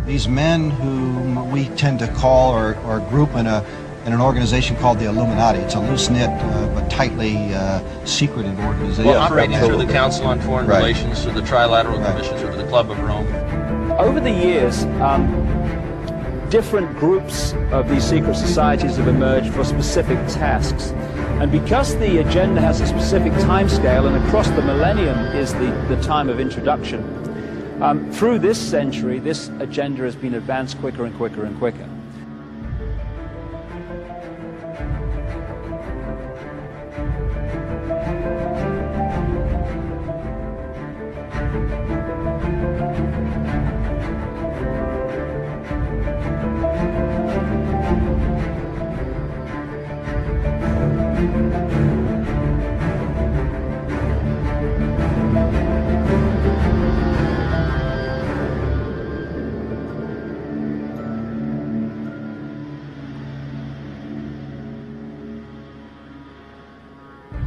These men whom we tend to call or group in an organization called the Illuminati. It's a loose-knit but tightly secretive organization. Well, operating through the Council on Foreign Relations, through the Trilateral Commission, through the Club of Rome. Over the years, different groups of these secret societies have emerged for specific tasks. And because the agenda has a specific time scale, and across the millennium is the time of introduction, through this century, this agenda has been advanced quicker and quicker and quicker.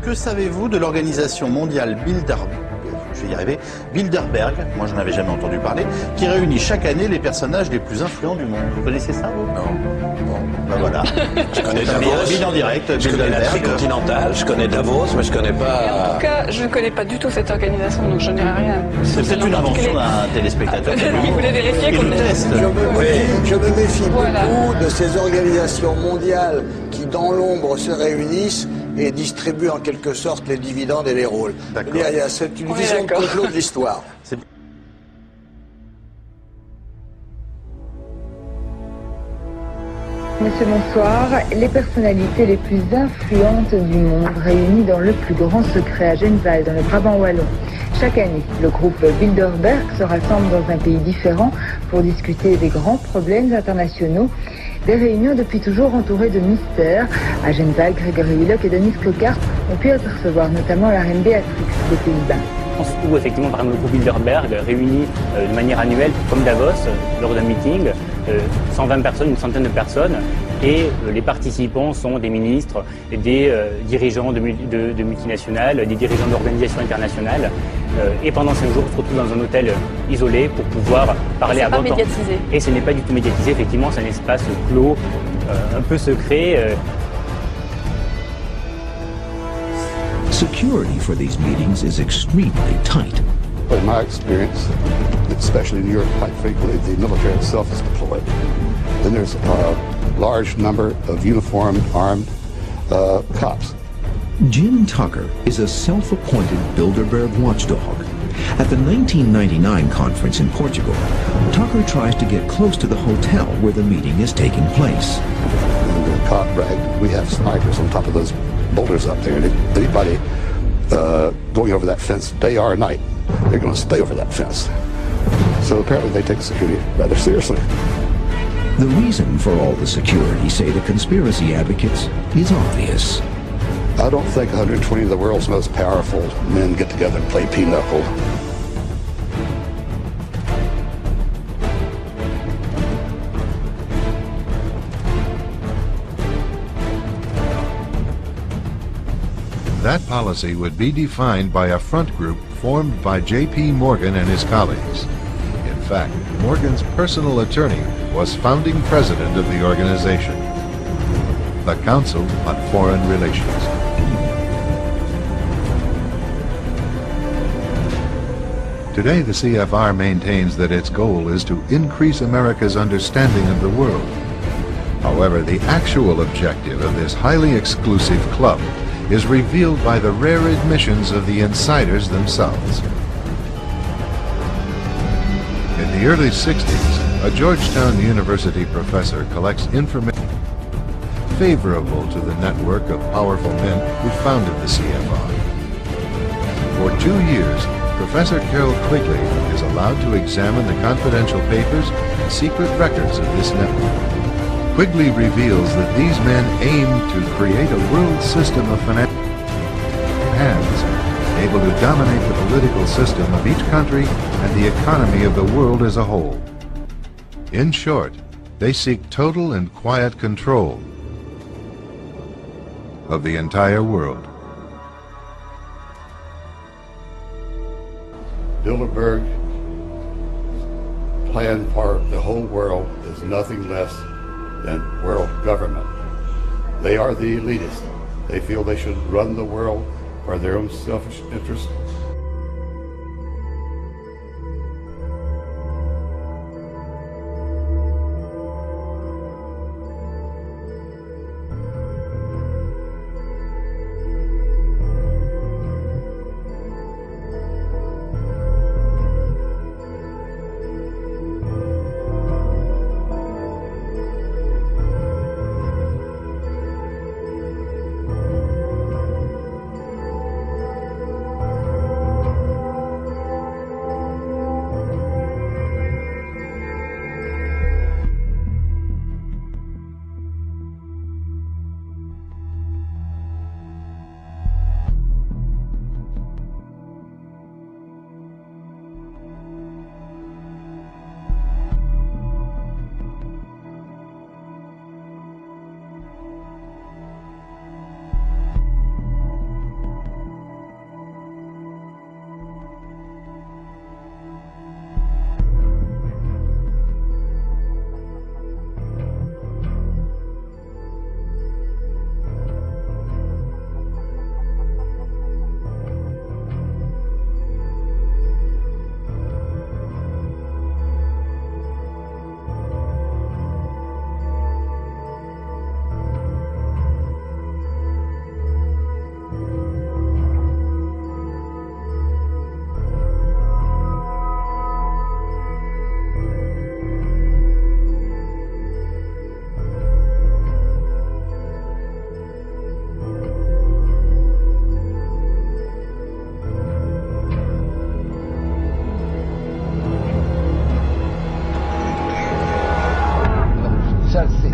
Que savez-vous de l'organisation mondiale Bilderberg, moi j'en avais jamais entendu parler, qui réunit chaque année les personnages les plus influents du monde? Vous connaissez ça, vous? Non. Bon. Ben voilà. Je connais Davos. En direct, je connais la Tricontinentale, je connais Davos, mais je connais pas... En tout cas, je ne connais pas du tout cette organisation, donc je n'ai rien. C'est peut-être une invention d'un téléspectateur. Vous voulez vérifier qu'on teste? Je me méfie beaucoup de ces organisations mondiales qui, dans l'ombre, se réunissent et distribue en quelque sorte les dividendes et les rôles. C'est une vision de complot de l'histoire. Monsieur, bonsoir. Les personnalités les plus influentes du monde réunies dans le plus grand secret à Genval, dans le Brabant wallon. Chaque année, le groupe Bilderberg se rassemble dans un pays différent pour discuter des grands problèmes internationaux. Des réunions depuis toujours entourées de mystères. À Genval, Grégory Hulot et Denis Cocard ont pu apercevoir notamment la reine Béatrix des Pays-Bas. Où effectivement, par exemple, le groupe Bilderberg réunit de manière annuelle, comme Davos, lors d'un meeting, 120 personnes, une centaine de personnes, et les participants sont des ministres, des dirigeants de multinationales, des dirigeants d'organisations internationales, et pendant 5 jours, on se retrouve dans un hôtel isolé pour pouvoir parler à bon temps. C'est pas médiatisé. Et ce n'est pas du tout médiatisé, effectivement, c'est un espace clos, un peu secret. Security for these meetings is extremely tight. In my experience, especially in Europe, quite frequently the military itself is deployed. Then there's a large number of uniformed, armed cops. Jim Tucker is a self-appointed Bilderberg watchdog. At the 1999 conference in Portugal, Tucker tries to get close to the hotel where the meeting is taking place. And the cop bragged, we have snipers on top of those boulders up there, and anybody going over that fence day or night, they're going to stay over that fence. So apparently they take security rather seriously. The reason for all the security, say the conspiracy advocates, is obvious. I don't think 120 of the world's most powerful men get together and play pinochle. That policy would be defined by a front group formed by J.P. Morgan and his colleagues. In fact, Morgan's personal attorney was founding president of the organization, the Council on Foreign Relations. Today, the CFR maintains that its goal is to increase America's understanding of the world. However, the actual objective of this highly exclusive club is revealed by the rare admissions of the insiders themselves. In the early 60s, a Georgetown University professor collects information favorable to the network of powerful men who founded the CFR. For 2 years, Professor Carroll Quigley is allowed to examine the confidential papers and secret records of this network. Quigley reveals that these men aim to create a world system of financial hands, able to dominate the political system of each country and the economy of the world as a whole. In short, they seek total and quiet control of the entire world. Bilderberg plan for the whole world is nothing less than world government. They are the elitists. They feel they should run the world for their own selfish interest.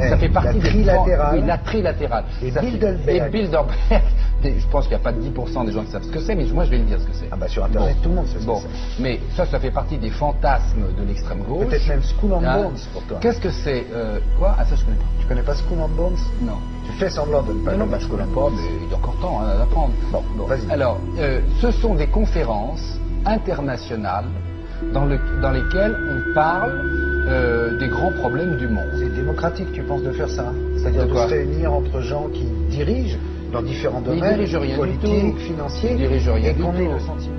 Ça fait partie la trilatérale. Oui, la trilatérale. Et Bilderberg. Je pense qu'il n'y a pas de 10% des gens qui savent ce que c'est, mais moi je vais le dire ce que c'est. Ah bah sur Internet, tout le monde sait ce que c'est. Mais ça fait partie des fantasmes de l'extrême gauche. Peut-être même Skull and Bones pour toi. Qu'est-ce que c'est quoi? Ah ça je connais pas. Tu connais pas Skull and Bones? Non. Tu fais semblant de ne pas connaître Skull and Bones. Mais il y a encore temps à apprendre. Bon, vas-y. Alors, ce sont des conférences internationales dans lesquelles on parle des grands problèmes du monde. C'est démocratique, tu penses, de faire ça? C'est-à-dire de se réunir entre gens qui dirigent dans différents domaines, politiques, financiers, et qu'on ait le sentiment.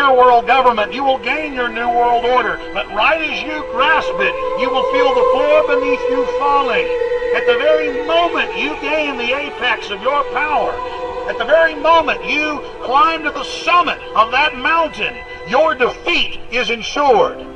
World government, you will gain your new world order, but right as you grasp it, you will feel the floor beneath you falling. At the very moment you gain the apex of your power, at the very moment you climb to the summit of that mountain, your defeat is ensured.